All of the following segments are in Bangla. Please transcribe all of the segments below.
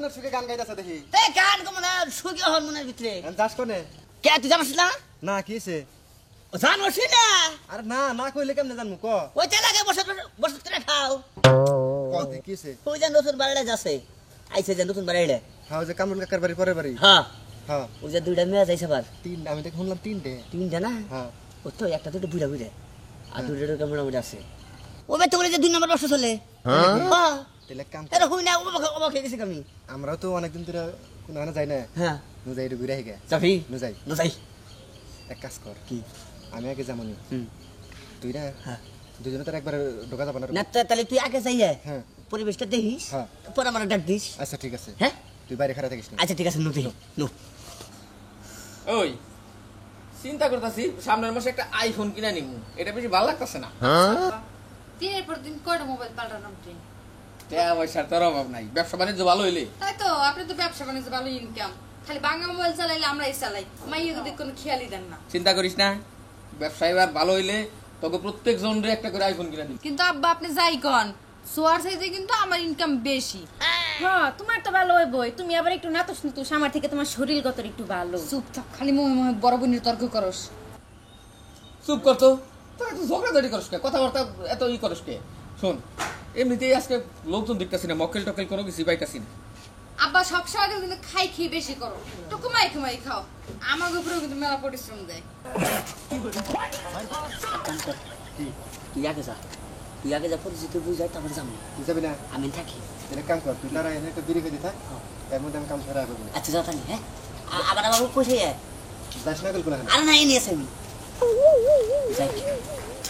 মনের সুখে গান গাইতাছে দেখি তে গান কো মনে সুখী হল মনের ভিতরে যাস কোনে কে তুই জানিস না না কিছে ও জানোস না আরে না না কইলে কেমনে জানমু ক ওই তেলাকে বসে বসে করে খাও ক কিছে ওই যে নতুন বাড়িতে যাচ্ছে আইছে যে নতুন বাড়িতে হ্যাঁ যে কামরুল কাকার বাড়ি পরে বাড়ি হ্যাঁ হ্যাঁ ওই যে দুইটা মেয়ে যাইছে আবার তিন আমি তো শুনলাম তিনটে তিনটা না হ্যাঁ ও তো একটা দুটো বুড়া বুড়া আর দুটো মোটামুটি আছে ও বেতে বলে যে 2 নম্বর বর্ষ চলে হ্যাঁ তাহলে কাম এটা হই না অবাক হয়ে গেছি আমি আমরাও তো অনেকদিন ধরে কোনো না যাই না হ্যাঁ নু যাই ঘুরে আইগে যাবি নু যাই না যাই এক কাজ কর কি আমি আগে যামনি হুম তুই না হ্যাঁ দুজনে তো একবার ঢোকা যাবে না না তাহলে তুই আগে যাই হ্যাঁ পরিবেশটা দেখিস হ্যাঁ পরে আমার ডাক দিস আচ্ছা ঠিক আছে হ্যাঁ তুই বাইরে খারাপ থাকিস না আচ্ছা ঠিক আছে নো দেখি নো ওই চিন্তা করতেছি সামনের মাসে একটা আইফোন কিনে নিমু এটা বেশি ভালো লাগতেছে না দিনের পর দিন কয়টা মোবাইল পাল্টানো ট্রেন টাকা পয়সার তোর অভাব নাই ব্যবসা বাণিজ্য ভালো হইলে তাই তো আপনি তো ব্যবসা বাণিজ্য ভালো ইনকাম খালি বাংলা মোবাইল চালাইলে আমরাই চালাই মাইয়া যদি কোনো খেয়ালই দেন না চিন্তা করিস না ব্যবসা এবার ভালো হইলে তোকে প্রত্যেক জনরে একটা করে আইফোন কিনে দিবি কিন্তু আব্বা আপনি যাই কন সোয়ার সাইজে কিন্তু আমার ইনকাম বেশি হ্যাঁ তোমার তো ভালো হইবই তুমি আবার একটু নাতুস নাতুস আমার থেকে তোমার শরীরগত একটু ভালো চুপ থাক খালি মোহে মোহে বড় বোনের তর্ক করস চুপ করতো তোর এত ঝগড়াঝাড়ি করস কে কথাবার্তা এত ই করস কে শোন এমনিতেই আজকে লোকজন দেখতেছি না মক্কেল টক্কেল কোনো কিছু পাইতাছি না আব্বা সবসময় কিন্তু খাই খেয়ে বেশি করো একটু কমাই কমাই খাও আমার উপরেও কিন্তু মেলা পরিশ্রম দেয় তুই আগে যা পরিচিত বুঝাই তারপরে যাবো তুই যাবি না আমি থাকি এটা কাম কর তুই দাঁড়ায় একটা বিড়ি খেতে থাক এর মধ্যে আমি কাম সেরা করবো আচ্ছা যাও তাহলে হ্যাঁ আবার আমার পয়সা যাস না গেল আর নাই নিয়ে আসি আমি যাই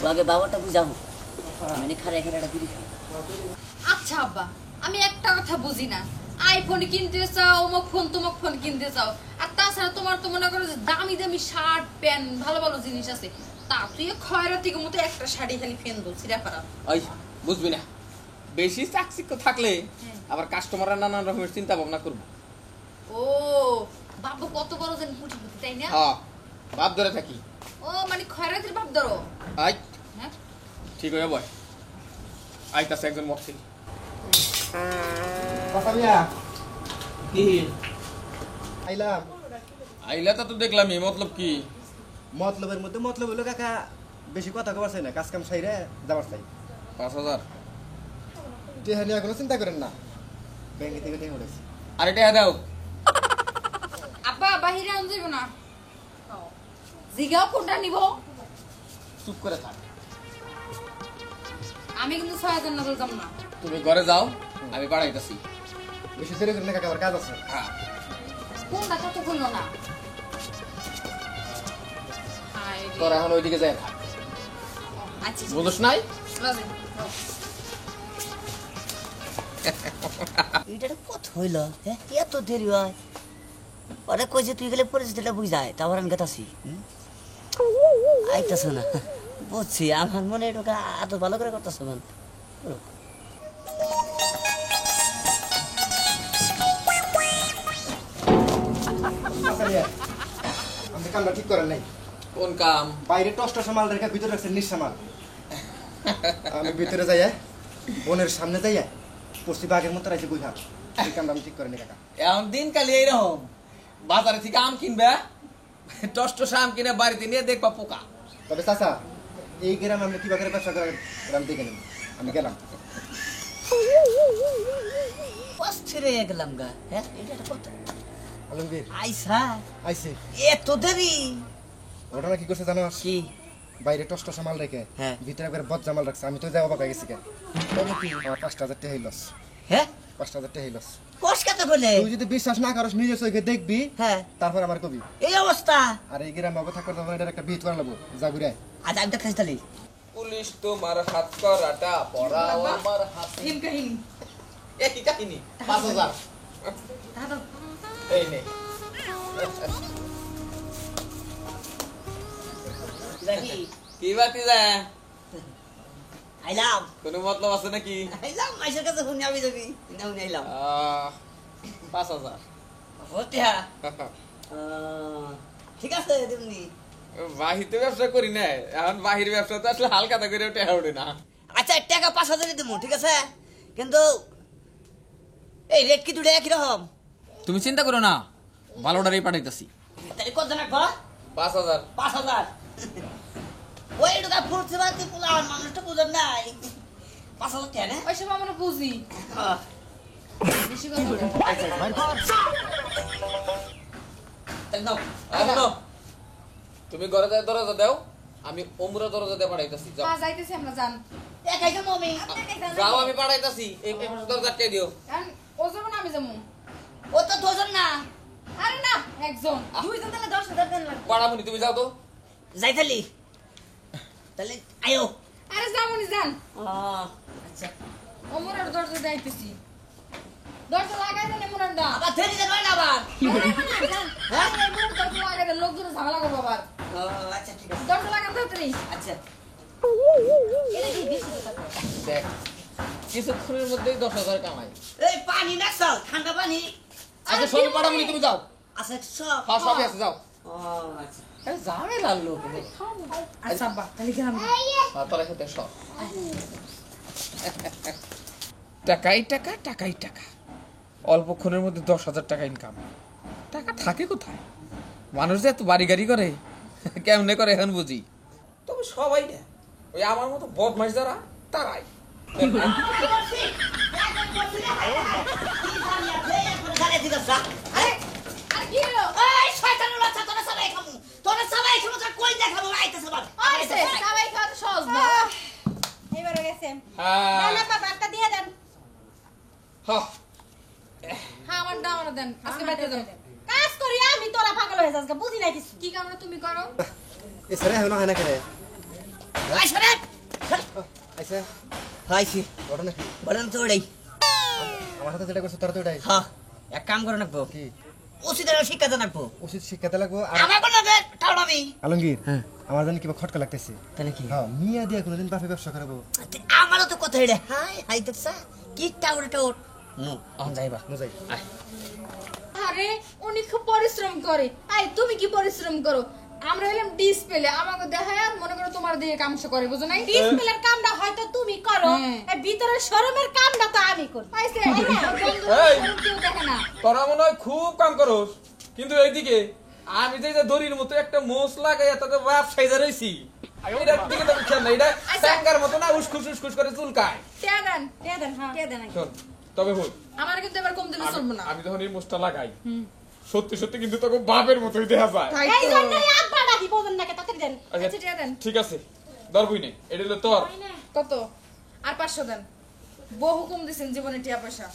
ও আগে বাবাটা বুঝাবো আমি খারে খারে একটা বিড়ি খাই আচ্ছা আব্বা আমি একটা কথা বুঝি না আইফোন কিনতে চাও অমুক ফোন তমুক ফোন কিনতে চাও আর তাছাড়া তোমার তো মনে করো যে দামি দামি শার্ট প্যান্ট ভালো ভালো জিনিস আছে তা তুই খয়রাতির মতো একটা শাড়ি খালি ফেন দো সিরা খারাপ ওই বুঝবি না বেশি চাকচিক্য থাকলে আবার কাস্টমাররা নানান রকমের চিন্তা ভাবনা করবে ও বাবু কত বড় যেন পুঁটি তাই না হ্যাঁ ভাব ধরে থাকি ও মানে খয়রাতির ভাব ধরো আই হ্যাঁ ঠিক হয়ে বয় আইতাছে একজন মক্কেল কথা মিয়া কি আইলাম আইলা তো দেখলামই মতলব কি মতলবের মধ্যে মতলব হলো কাকা বেশি কথা কবার চাই না কাজ কাম সাইরে যাবার চাই 5000 টেহা নিয়ে কোনো চিন্তা করেন না ব্যাংকে থেকে টেহা উঠেছি আরে টাকা দাও আব্বা বাহিরে আন যাইব না জিগাও কোনটা নিব চুপ করে থাক আমি কিন্তু 6000 না বলতাম না তুমি ঘরে যাও আমি বাড়াইতাছি বেশি দেরি করেন না কাকা আমার কাজ আছে হ্যাঁ কোনটা কত কইলো না হায় রে। তোর এখন ওইদিকে যায় থাক আচ্ছা বুঝছ নাই রাজি এটা কত হইল হ্যাঁ এত দেরি হয় ওরে কইছে তুই গেলে পরিস্থিতিটা বুঝায় তারপর আমি গেতাছি আইতাছ না বুঝছি আমার মনে এটা এত ভালো করে করতেছ মানে আমি কামটা ঠিক করেন নাই কোন কাম বাইরে টস্ট সামাল রেখে ভিতরে রাখছেন নিঃসামাল আমি ভিতরে যাই বোনের সামনে যাই পশ্চিম আগের মতো রাইছে বুঝা এই কামটা আমি ঠিক করেনি কাকা এখন দিন কালি এইরকম বাজারে থেকে আম কিনবে টস্ট আম কিনে বাড়িতে নিয়ে দেখবা পোকা তবে চাচা এই গ্রামে আমরা কিভাবে ব্যবসা করার গ্রাম দেখে নেব আমি গেলাম অস্থির হয়ে গেলাম গা হ্যাঁ এটা কত আলমগীর আইসা আইসে এত দেরি ঘটনা কি করছে জানো কি বাইরে টস্ট সামাল রেখে হ্যাঁ। ভিতরে একবার বদ জামাল রাখছে আমি তো যাবো বাবা গেছি কে বলে কি আমার 5000 টাকা হইলস হ্যাঁ 5000 টাকা হইলস কষ্ট কত করলে তুই যদি বিশ্বাস না করস নিজে চোখে দেখবি হ্যাঁ তারপর আমার কবি এই অবস্থা আর এই গ্রামে অবস্থা করতে হবে এটা একটা বিহিত করে নেবো যা ঘুরে আজ আমি দেখাইছি তাহলে পুলিশ তোমার হাত করাটা পড়াও আমার হাত হিম কাহিনী একই কাহিনী 5000 দাদা এই নে দেখি কি বাতি যায় আইলাম কোনো মতলব আছে নাকি আইলাম মাইশের কাছে ফোন যাবি যাবি নাও আইলাম 5000 হতে হ্যাঁ ঠিক আছে তুমি বাহিতে ব্যবসা করি না এখন বাহির ব্যবসা তো আসলে হালকাতা করে টাকা ওঠে না আচ্ছা টাকা 5000 দেবো ঠিক আছে কিন্তু এই রেট কি দুটো একই রকম? তুমি চিন্তা করো না, ভালোটারই পাঠাইতেছি। তাহলে কত রাখবা? 5000। 5000। ওই ঢুকা ফুটছে বাতি পোলা মানুষটা বুঝেন নাই। 5000 টাকা না? ওইসব আমরা বুঝি হ্যাঁ। বেশি কথা বলে। তাহলে নাও। শোনো, তুমি ঘরে যায় দরজা দাও, আমি ওমরা দরজা দিয়ে পাঠাইতেছি। যাও মা যাইতেছি আমরা যান একাই যাবো আমি। যাও, আমি পাঠাইতেছি। এই দরজা আটকে দিও। এখন ও যাবো না আমি যাবো ও তো দুজন না। আরে না একজন দুইজন তাহলে 10,000 দেন লাগবে। পাড়ামুনি তুমি যাও তো। যাইতালি তাহলে আয়ো। আরে যাবো নি যান আচ্ছা ওমরার দরজা যাইতেছি দরজা লাগাই দেন এমরার দা আবার ফেরি দেন না আবার। দরজা লাগাই দেন লোকজন ঝামেলা করবো আবার আচ্ছা ঠিক আছে। দরজা লাগান তাড়াতাড়ি আচ্ছা এটা কি বেশি কথা কয়? দেখ, কিছুক্ষণের মধ্যেই 10,000 কামাই। এই পানি না চাল ঠান্ডা পানি। আচ্ছা সব পাড়ামুনি তুমি যাও। আচ্ছা সব। হ্যাঁ সবই আছে, যাও। আচ্ছা আরে ঝামেলার লোক। আচ্ছা আব্বা তাহলে গেলাম তোরা খেতে সব। টাকাই টাকা, টাকাই টাকা। অল্পক্ষণের মধ্যে 10,000 টাকা ইনকাম। টাকা থাকে কোথায়? মানুষ যে এত বাড়ি গাড়ি করে, কেমনে করে এখন বুঝি। তবে সবাই না, ওই আমার মতো বদমাইশ যারা, তারাই। আরে আর কি হলো এই শয়তানের বাচ্চা তোরা সবাই খামু। তোরা সবাই খামু তোরা কই দেখাবো আইতেছে বাবা। আইছে সবাই খাওয়া সহজ না এবারে গেছে। হ্যাঁ না বাবা একটা দিয়ে দেন। হ্যাঁ হ্যাঁ আমার দাও আমার দেন আজকে বাইতে দাও কাজ করি আমি তোরা পাগল হয়ে যাস বুঝি নাই কিছু। কি কামনা তুমি করো এছাড়া এখন হয় না কেন এই সরে। আইসা হাইছি ঘটনা কি বলেন তো ওটাই। আমার সাথে যেটা করছো তারা তো ওটাই হ্যাঁ এক কাম করে নাকবো কি উচিত শিক্ষা দেন নাকবো। উচিত শিক্ষাতে লাগবো আর আমার কোনো টাউডামি। আলমগীর আমার জানি কিবা খটকা লাগতেছে তাহলে কি হ্যাঁ মিয়া দিয়া কোনোদিন বাপে ব্যবসা করাবো আমারও তো কথা এটা হাই হাই দেখছা কি টাউড টাউড নো অন যাইবা বুঝাই আরে উনি খুব পরিশ্রম করে আই তুমি কি পরিশ্রম করো আমরা হলাম ডিসপ্লে আমাকে দেখায় আর মনে করো তোমার দিয়ে কামসা করে বুঝো নাই ডিসপ্লের কামটা হয়তো তুমি করো, এই ভিতরের শোরুমের কামটা তো আমি করি। পাইছে এই! কেউ দেখে না তোরা মনে হয় খুব কাম করস, কিন্তু এইদিকে আমি যে দড়ির মতো একটা মোষ লাগাই তাতে বাপ সাইজা রইছি। এটার দিকে তো খেয়াল নাই, এটা স্যাঙ্গার মতো না উসখুস করে চুলকায়। টেয়াদান দিয়ে দেন, হ্যাঁ। কে দেন শোন, তবে হই আমার কিন্তু এবার কম দিলে চলবে না আমি যখন এই মোষটা লাগাই, সত্যি সত্যি কিন্তু তোকে বাপের মতোই দেখা যায়। তাই এই তো। জন্যই আব্বা ডাকি বোঝেন না কে তাড়াতাড়ি দেন। আচ্ছা, আচ্ছা, টিয়া দেন। ঠিক আছে, দরবই নেই, এটা হলো তোর। কত আর 500 দেন বহু কম দিছেন জীবনে টিয়া পয়সা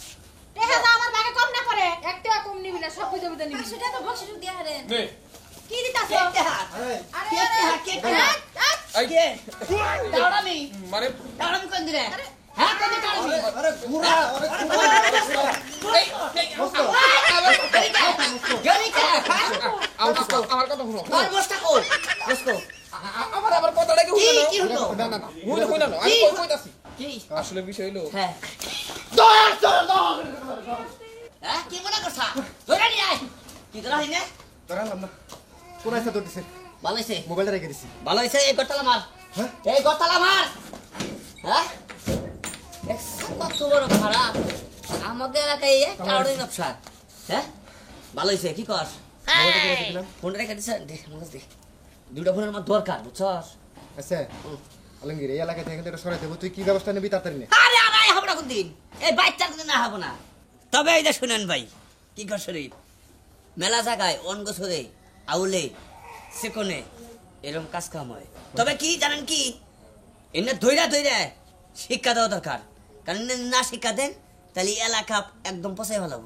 দেখা যাও আমার ভাগে কম না করে। একটা কম নিবি না সব বুঝে বুঝে নিবি 500 টাকা বকশিশ দিয়ে দেন। নে কি দিতাছ? কেটে হাত আরে কেটে হাত কেটে হাত এই, কে টাউডামি মানে টাউডামি কোন দিরে হ্যাঁ কোন টাউডামি আরে ঘুরা আরে এই, গরি কে আমার কথা শুনো। আর বসটা কো বসকো আমার কথাটা কি কি শুনো কি হলো না না না শুনো না, আমি কইতাছি। কি আসলে বিষয় হলো, হ্যাঁ হ্যাঁ কি মনে করছা ধরে নিয়ে আয় কি ধরা হইনে তোরা আনলাম না কোন আইসা তোর দিছে ভালো হইছে মোবাইলটা রেখে দিছি ভালো হইছে এই গতলা মার হ্যাঁ এই গতলা মার হ্যাঁ কত বড় খারাপ আমাদের এলাকায় টাউডের ব্যবসা হ্যাঁ ভালো হইছে কি কর মোবাইলটা রেখে দিলাম ফোনটা রেখে দিছ দেখ মনে দেখ দুইটা ফোনের আমার দরকার বুঝছস আচ্ছা আলমগীর এই এলাকা থেকে এটা সরাই দেবো তুই কি ব্যবস্থা নিবি তাড়াতাড়ি নে আরে আরে হবো না কোনদিন এই বাচ্চার কোনদিন না হবো না তবে এই যে শুনেন ভাই কি কর শরীর মেলা জায়গায় অন গোছরে আউলে সেকনে এরকম কাজ কাম হয় তবে কি জানেন কি এনে ধৈরা শিক্ষা দেওয়া দরকার কারণ না শিক্ষা দেন তাহলে এলাকা একদম পচাই ভালো